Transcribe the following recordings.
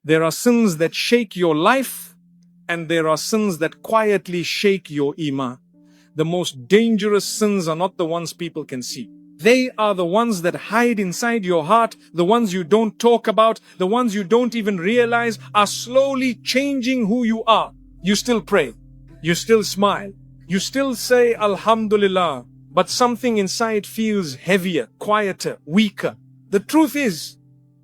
There are sins that shake your life, and there are sins that quietly shake your Īmān. The most dangerous sins are not the ones people can see. They are the ones that hide inside your heart, the ones you don't talk about, the ones you don't even realize are slowly changing who you are. You still pray, you still smile, you still say Alhamdulillah, but something inside feels heavier, quieter, weaker. The truth is,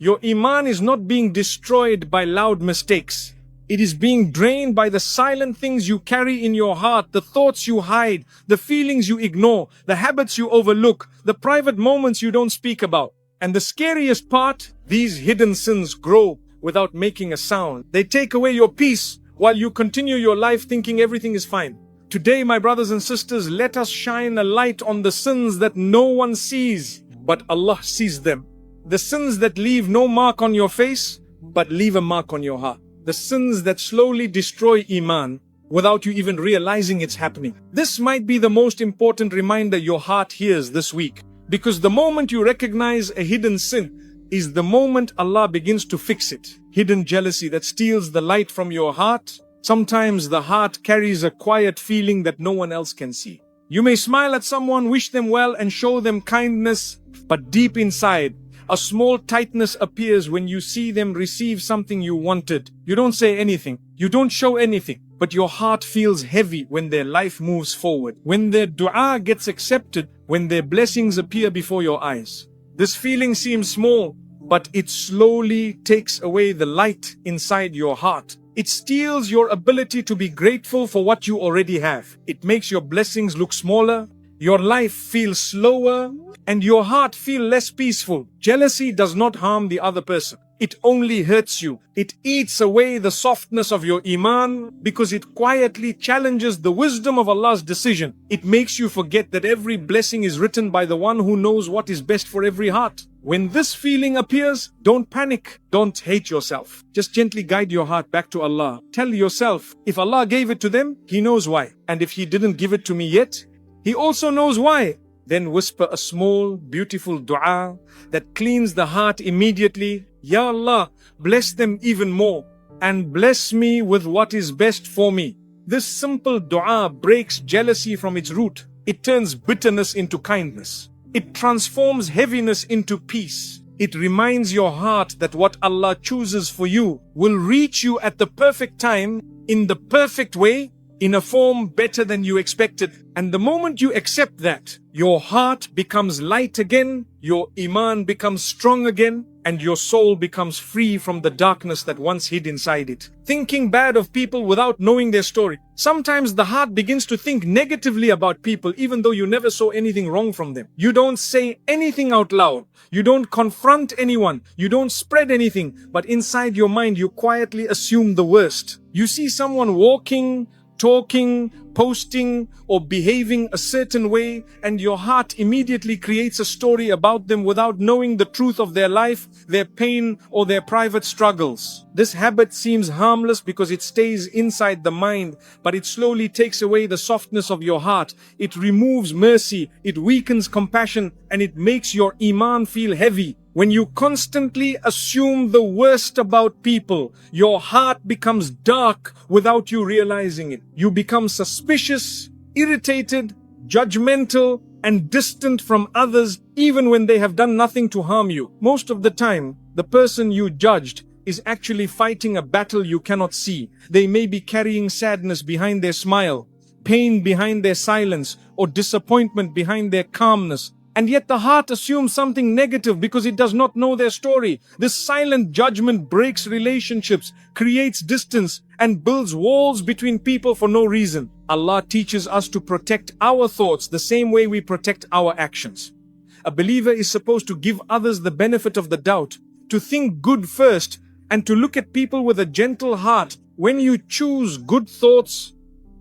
your Īmān is not being destroyed by loud mistakes. It is being drained by the silent things you carry in your heart, the thoughts you hide, the feelings you ignore, the habits you overlook, the private moments you don't speak about. And the scariest part, these hidden sins grow without making a sound. They take away your peace while you continue your life thinking everything is fine. Today, my brothers and sisters, let us shine a light on the sins that no one sees, but Allah sees them. The sins that leave no mark on your face, but leave a mark on your heart. The sins that slowly destroy Īmān without you even realizing it's happening. This might be the most important reminder your heart hears this week. Because the moment you recognize a hidden sin is the moment Allah begins to fix it. Hidden jealousy that steals the light from your heart. Sometimes the heart carries a quiet feeling that no one else can see. You may smile at someone, wish them well, and show them kindness, but deep inside, a small tightness appears when you see them receive something you wanted. You don't say anything. You don't show anything. But your heart feels heavy when their life moves forward. When their dua gets accepted. When their blessings appear before your eyes. This feeling seems small, but it slowly takes away the light inside your heart. It steals your ability to be grateful for what you already have. It makes your blessings look smaller. Your life feels slower and your heart feel less peaceful. Jealousy does not harm the other person. It only hurts you. It eats away the softness of your Īmān because it quietly challenges the wisdom of Allah's decision. It makes you forget that every blessing is written by the one who knows what is best for every heart. When this feeling appears, don't panic. Don't hate yourself. Just gently guide your heart back to Allah. Tell yourself, if Allah gave it to them, He knows why. And if He didn't give it to me yet, He also knows why. Then whisper a small, beautiful dua that cleans the heart immediately. Ya Allah, bless them even more and bless me with what is best for me. This simple dua breaks jealousy from its root. It turns bitterness into kindness. It transforms heaviness into peace. It reminds your heart that what Allah chooses for you will reach you at the perfect time, in the perfect way, in a form better than you expected. And the moment you accept that, your heart becomes light again, your Īmān becomes strong again, and your soul becomes free from the darkness that once hid inside it. Thinking bad of people without knowing their story. Sometimes the heart begins to think negatively about people even though you never saw anything wrong from them. You don't say anything out loud. You don't confront anyone. You don't spread anything. But inside your mind, you quietly assume the worst. You see someone walking, talking, posting, or behaving a certain way, and your heart immediately creates a story about them without knowing the truth of their life, their pain, or their private struggles. This habit seems harmless because it stays inside the mind, but it slowly takes away the softness of your heart. It removes mercy, it weakens compassion, and it makes your Īmān feel heavy. When you constantly assume the worst about people, your heart becomes dark without you realizing it. You become suspicious, irritated, judgmental, and distant from others even when they have done nothing to harm you. Most of the time, the person you judged is actually fighting a battle you cannot see. They may be carrying sadness behind their smile, pain behind their silence, or disappointment behind their calmness. And yet the heart assumes something negative because it does not know their story. This silent judgment breaks relationships, creates distance, and builds walls between people for no reason. Allah teaches us to protect our thoughts the same way we protect our actions. A believer is supposed to give others the benefit of the doubt, to think good first, and to look at people with a gentle heart. When you choose good thoughts,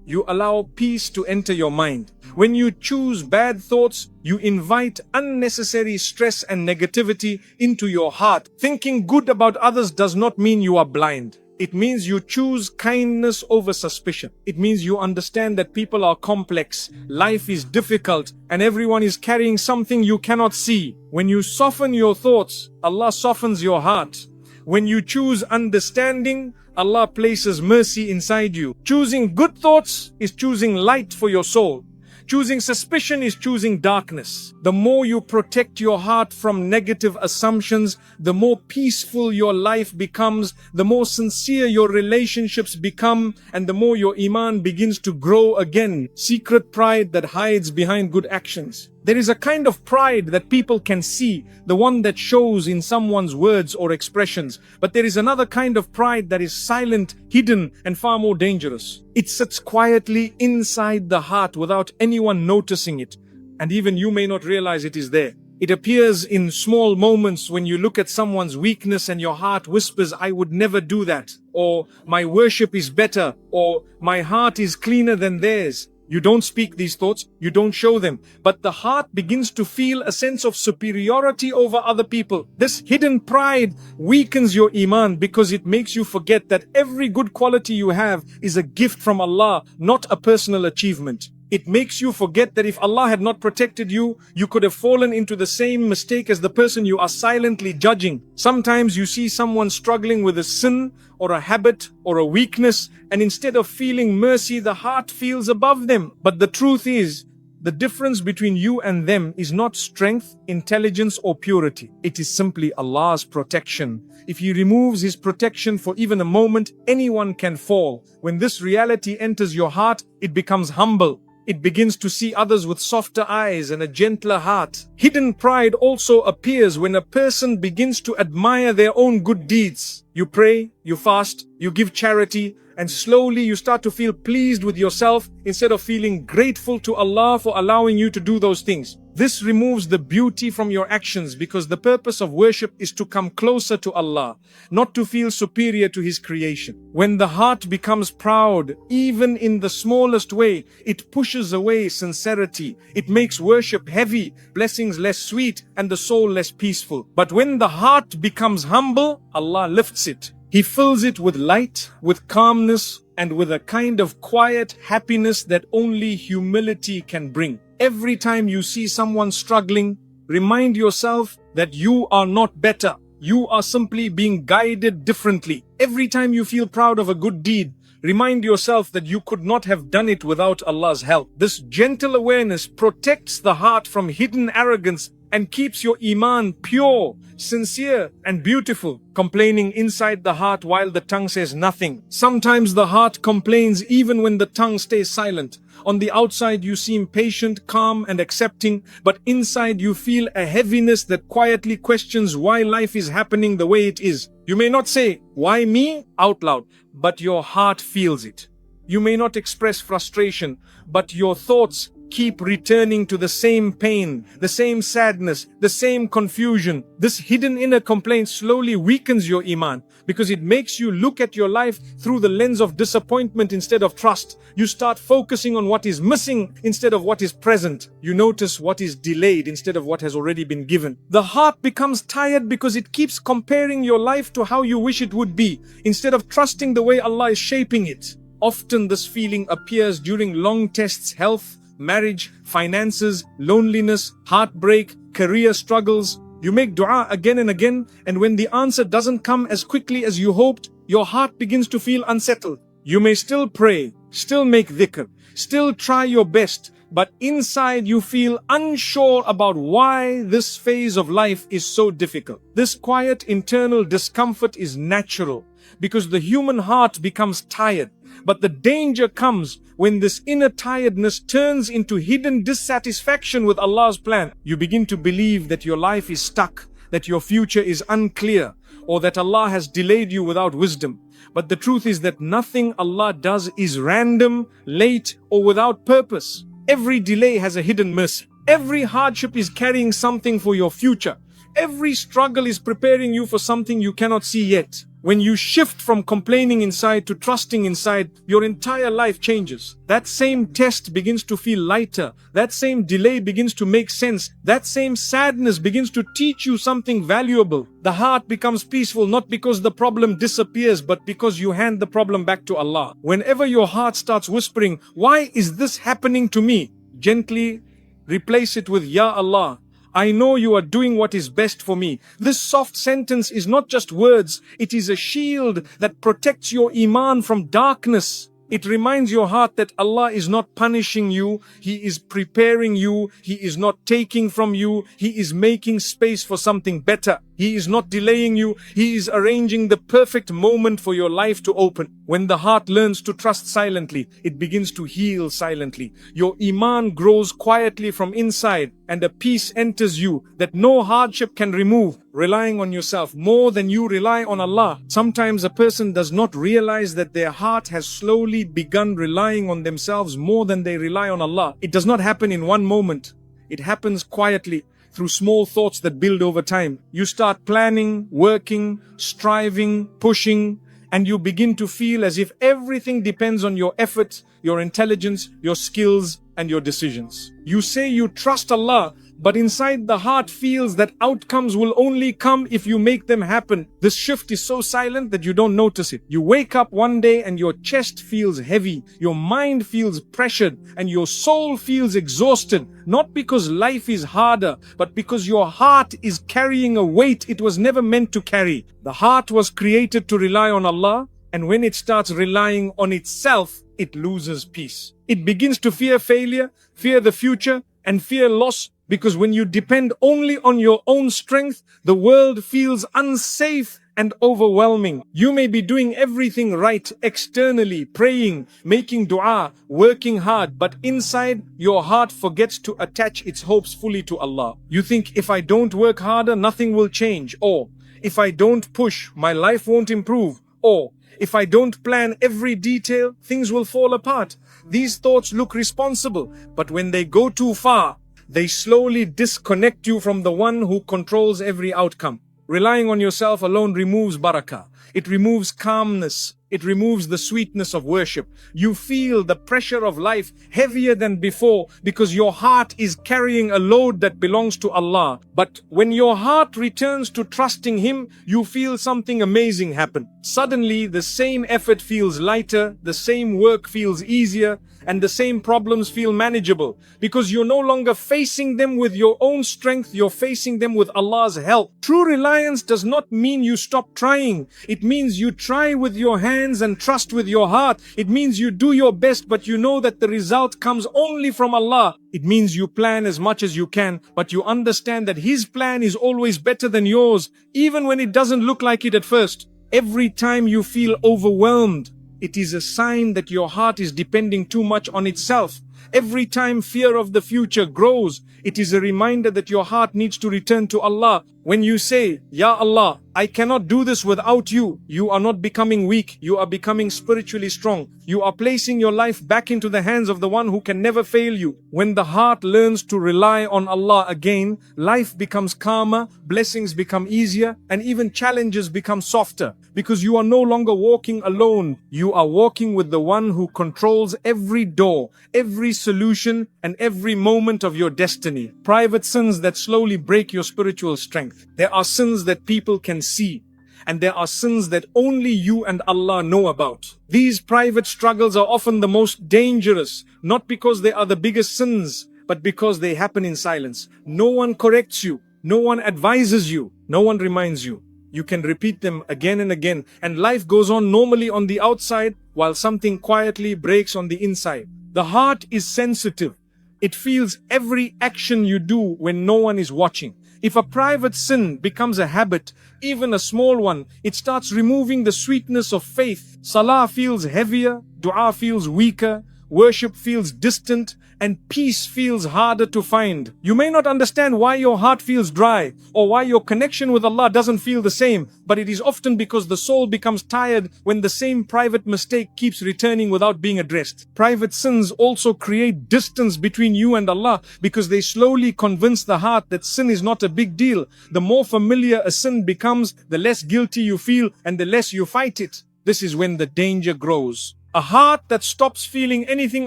you allow peace to enter your mind. When you choose bad thoughts, you invite unnecessary stress and negativity into your heart. Thinking good about others does not mean you are blind. It means you choose kindness over suspicion. It means you understand that people are complex, life is difficult, and everyone is carrying something you cannot see. When you soften your thoughts, Allah softens your heart. When you choose understanding, Allah places mercy inside you. Choosing good thoughts is choosing light for your soul. Choosing suspicion is choosing darkness. The more you protect your heart from negative assumptions, the more peaceful your life becomes, the more sincere your relationships become, and the more your Iman begins to grow again. Secret pride that hides behind good actions. There is a kind of pride that people can see, the one that shows in someone's words or expressions. But there is another kind of pride that is silent, hidden, and far more dangerous. It sits quietly inside the heart without anyone noticing it. And even you may not realize it is there. It appears in small moments when you look at someone's weakness and your heart whispers, "I would never do that," or "My worship is better," or "My heart is cleaner than theirs." You don't speak these thoughts, you don't show them, but the heart begins to feel a sense of superiority over other people. This hidden pride weakens your Iman because it makes you forget that every good quality you have is a gift from Allah, not a personal achievement. It makes you forget that if Allah had not protected you, you could have fallen into the same mistake as the person you are silently judging. Sometimes you see someone struggling with a sin or a habit or a weakness, and instead of feeling mercy, the heart feels above them. But the truth is, the difference between you and them is not strength, intelligence, or purity. It is simply Allah's protection. If He removes His protection for even a moment, anyone can fall. When this reality enters your heart, it becomes humble. It begins to see others with softer eyes and a gentler heart. Hidden pride also appears when a person begins to admire their own good deeds. You pray, you fast, you give charity, and slowly you start to feel pleased with yourself instead of feeling grateful to Allah for allowing you to do those things. This removes the beauty from your actions because the purpose of worship is to come closer to Allah, not to feel superior to His creation. When the heart becomes proud, even in the smallest way, it pushes away sincerity. It makes worship heavy, blessings less sweet, and the soul less peaceful. But when the heart becomes humble, Allah lifts it. He fills it with light, with calmness, and with a kind of quiet happiness that only humility can bring. Every time you see someone struggling, remind yourself that you are not better. You are simply being guided differently. Every time you feel proud of a good deed, remind yourself that you could not have done it without Allah's help. This gentle awareness protects the heart from hidden arrogance and keeps your Iman pure, sincere, and beautiful. Complaining inside the heart while the tongue says nothing. Sometimes the heart complains even when the tongue stays silent. On the outside you seem patient, calm, and accepting, but inside you feel a heaviness that quietly questions why life is happening the way it is. You may not say, "Why me?" out loud, but your heart feels it. You may not express frustration, but your thoughts keep returning to the same pain, the same sadness, the same confusion. This hidden inner complaint slowly weakens your Iman because it makes you look at your life through the lens of disappointment instead of trust. You start focusing on what is missing instead of what is present. You notice what is delayed instead of what has already been given. The heart becomes tired because it keeps comparing your life to how you wish it would be instead of trusting the way Allah is shaping it. Often this feeling appears during long tests: health, marriage, finances, loneliness, heartbreak, career struggles. You make dua again and again, and when the answer doesn't come as quickly as you hoped, your heart begins to feel unsettled. You may still pray, still make dhikr, still try your best, but inside you feel unsure about why this phase of life is so difficult. This quiet internal discomfort is natural because the human heart becomes tired. But the danger comes when this inner tiredness turns into hidden dissatisfaction with Allah's plan. You begin to believe that your life is stuck, that your future is unclear, or that Allah has delayed you without wisdom. But the truth is that nothing Allah does is random, late, or without purpose. Every delay has a hidden mercy. Every hardship is carrying something for your future. Every struggle is preparing you for something you cannot see yet. When you shift from complaining inside to trusting inside, your entire life changes. That same test begins to feel lighter. That same delay begins to make sense. That same sadness begins to teach you something valuable. The heart becomes peaceful not because the problem disappears, but because you hand the problem back to Allah. Whenever your heart starts whispering, "Why is this happening to me?" gently replace it with, "Ya Allah, I know you are doing what is best for me. This soft sentence is not just words. It is a shield that protects your Iman from darkness. It reminds your heart that Allah is not punishing you. He is preparing you. He is not taking from you. He is making space for something better. He is not delaying you. He is arranging the perfect moment for your life to open. When the heart learns to trust silently, it begins to heal silently. Your Iman grows quietly from inside, and a peace enters you that no hardship can remove. Relying on yourself more than you rely on Allah. Sometimes a person does not realize that their heart has slowly begun relying on themselves more than they rely on Allah. It does not happen in one moment. It happens quietly through small thoughts that build over time. You start planning, working, striving, pushing, and you begin to feel as if everything depends on your effort, your intelligence, your skills, and your decisions. You say you trust Allah, but inside the heart feels that outcomes will only come if you make them happen. This shift is so silent that you don't notice it. You wake up one day and your chest feels heavy, your mind feels pressured, and your soul feels exhausted. Not because life is harder, but because your heart is carrying a weight it was never meant to carry. The heart was created to rely on Allah, and when it starts relying on itself, it loses peace. It begins to fear failure, fear the future, and fear loss. Because when you depend only on your own strength, the world feels unsafe and overwhelming. You may be doing everything right externally, praying, making dua, working hard, but inside your heart forgets to attach its hopes fully to Allah. You think, if I don't work harder, nothing will change. Or, if I don't push, my life won't improve. Or, if I don't plan every detail, things will fall apart. These thoughts look responsible, but when they go too far, they slowly disconnect you from the one who controls every outcome. Relying on yourself alone removes barakah. It removes calmness. It removes the sweetness of worship. You feel the pressure of life heavier than before because your heart is carrying a load that belongs to Allah. But when your heart returns to trusting Him, you feel something amazing happen. Suddenly, the same effort feels lighter, the same work feels easier, and the same problems feel manageable. Because you're no longer facing them with your own strength, you're facing them with Allah's help. True reliance does not mean you stop trying. It means you try with your hands and trust with your heart. It means you do your best, but you know that the result comes only from Allah. It means you plan as much as you can, but you understand that His plan is always better than yours, even when it doesn't look like it at first. Every time you feel overwhelmed, it is a sign that your heart is depending too much on itself. Every time fear of the future grows, it is a reminder that your heart needs to return to Allah. When you say, Ya Allah, I cannot do this without you, you are not becoming weak, you are becoming spiritually strong. You are placing your life back into the hands of the one who can never fail you. When the heart learns to rely on Allah again, life becomes calmer, blessings become easier, and even challenges become softer. Because you are no longer walking alone, you are walking with the one who controls every door, every solution, and every moment of your destiny. Private sins that slowly break your spiritual strength. There are sins that people can see, and there are sins that only you and Allah know about. These private struggles are often the most dangerous, not because they are the biggest sins, but because they happen in silence. No one corrects you, no one advises you, no one reminds you. You can repeat them again and again, and life goes on normally on the outside, while something quietly breaks on the inside. The heart is sensitive. It feels every action you do when no one is watching. If a private sin becomes a habit, even a small one, it starts removing the sweetness of faith. Salah feels heavier, dua feels weaker, worship feels distant, and peace feels harder to find. You may not understand why your heart feels dry, or why your connection with Allah doesn't feel the same, but it is often because the soul becomes tired when the same private mistake keeps returning without being addressed. Private sins also create distance between you and Allah, because they slowly convince the heart that sin is not a big deal. The more familiar a sin becomes, the less guilty you feel, and the less you fight it. This is when the danger grows. A heart that stops feeling anything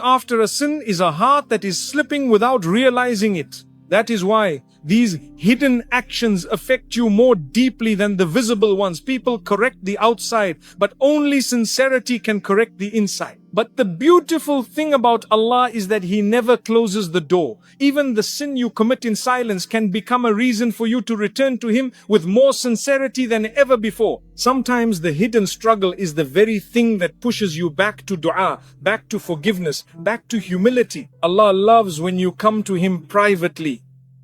after a sin is a heart that is slipping without realizing it. That is why these hidden actions affect you more deeply than the visible ones. People correct the outside, but only sincerity can correct the inside. But the beautiful thing about Allah is that He never closes the door. Even the sin you commit in silence can become a reason for you to return to Him with more sincerity than ever before. Sometimes the hidden struggle is the very thing that pushes you back to dua, back to forgiveness, back to humility. Allah loves when you come to Him privately,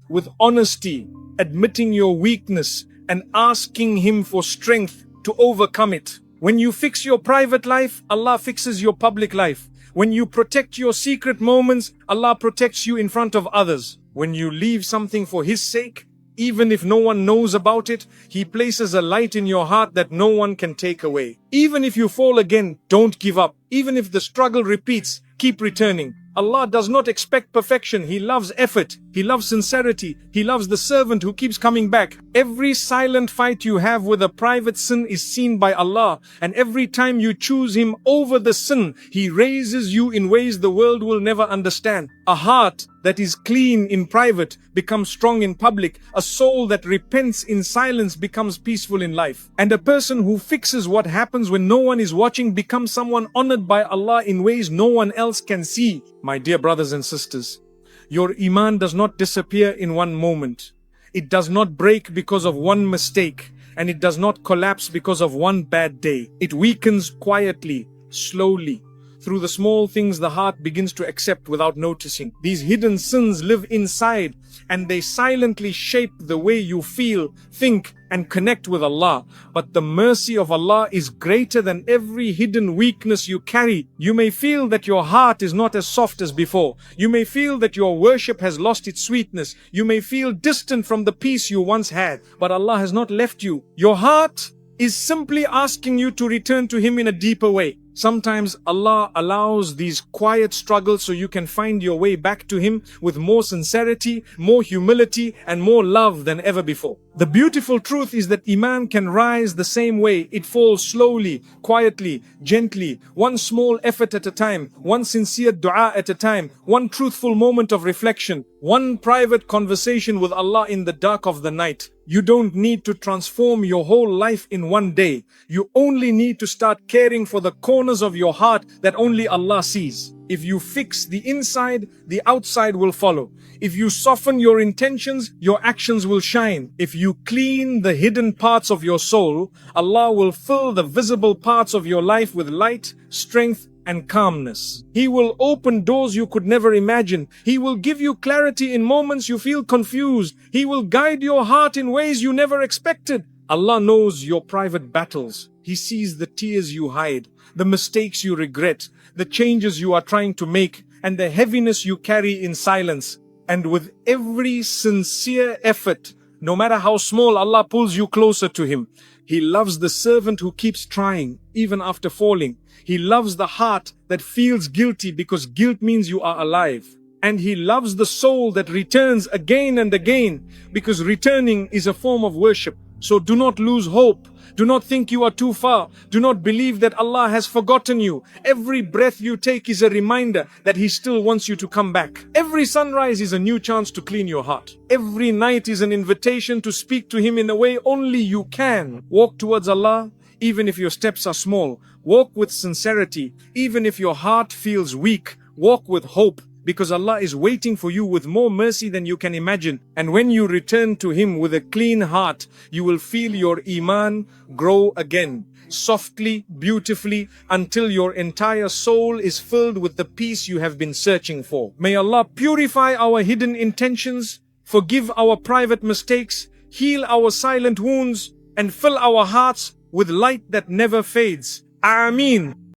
with honesty, admitting your weakness and asking Him for strength to overcome it. When you fix your private life, Allah fixes your public life. When you protect your secret moments, Allah protects you in front of others. When you leave something for His sake, even if no one knows about it, He places a light in your heart that no one can take away. Even if you fall again, don't give up. Even if the struggle repeats, keep returning. Allah does not expect perfection. He loves effort. He loves sincerity. He loves the servant who keeps coming back. Every silent fight you have with a private sin is seen by Allah. And every time you choose Him over the sin, He raises you in ways the world will never understand. A heart that is clean in private becomes strong in public. A soul that repents in silence becomes peaceful in life. And a person who fixes what happens when no one is watching becomes someone honored by Allah in ways no one else can see. My dear brothers and sisters, your Iman does not disappear in one moment. It does not break because of one mistake, and it does not collapse because of one bad day. It weakens quietly, slowly. Through the small things the heart begins to accept without noticing. These hidden sins live inside, and they silently shape the way you feel, think, and connect with Allah. But the mercy of Allah is greater than every hidden weakness you carry. You may feel that your heart is not as soft as before. You may feel that your worship has lost its sweetness. You may feel distant from the peace you once had. But Allah has not left you. Your heart is simply asking you to return to Him in a deeper way. Sometimes Allah allows these quiet struggles so you can find your way back to Him with more sincerity, more humility, and more love than ever before. The beautiful truth is that Iman can rise the same way. It falls slowly, quietly, gently, one small effort at a time, one sincere dua at a time, one truthful moment of reflection, one private conversation with Allah in the dark of the night. You don't need to transform your whole life in one day. You only need to start caring for the corners of your heart that only Allah sees. If you fix the inside, the outside will follow. If you soften your intentions, your actions will shine. If you clean the hidden parts of your soul, Allah will fill the visible parts of your life with light, strength, and calmness. He will open doors you could never imagine. He will give you clarity in moments you feel confused. He will guide your heart in ways you never expected. Allah knows your private battles. He sees the tears you hide, the mistakes you regret, the changes you are trying to make, and the heaviness you carry in silence. And with every sincere effort, no matter how small, Allah pulls you closer to Him. He loves the servant who keeps trying, even after falling. He loves the heart that feels guilty because guilt means you are alive. And He loves the soul that returns again and again because returning is a form of worship. So do not lose hope. Do not think you are too far. Do not believe that Allah has forgotten you. Every breath you take is a reminder that He still wants you to come back. Every sunrise is a new chance to clean your heart. Every night is an invitation to speak to Him in a way only you can. Walk towards Allah, even if your steps are small. Walk with sincerity, even if your heart feels weak. Walk with hope, because Allah is waiting for you with more mercy than you can imagine. And when you return to Him with a clean heart, you will feel your Iman grow again, softly, beautifully, until your entire soul is filled with the peace you have been searching for. May Allah purify our hidden intentions, forgive our private mistakes, heal our silent wounds, and fill our hearts with light that never fades. Ameen.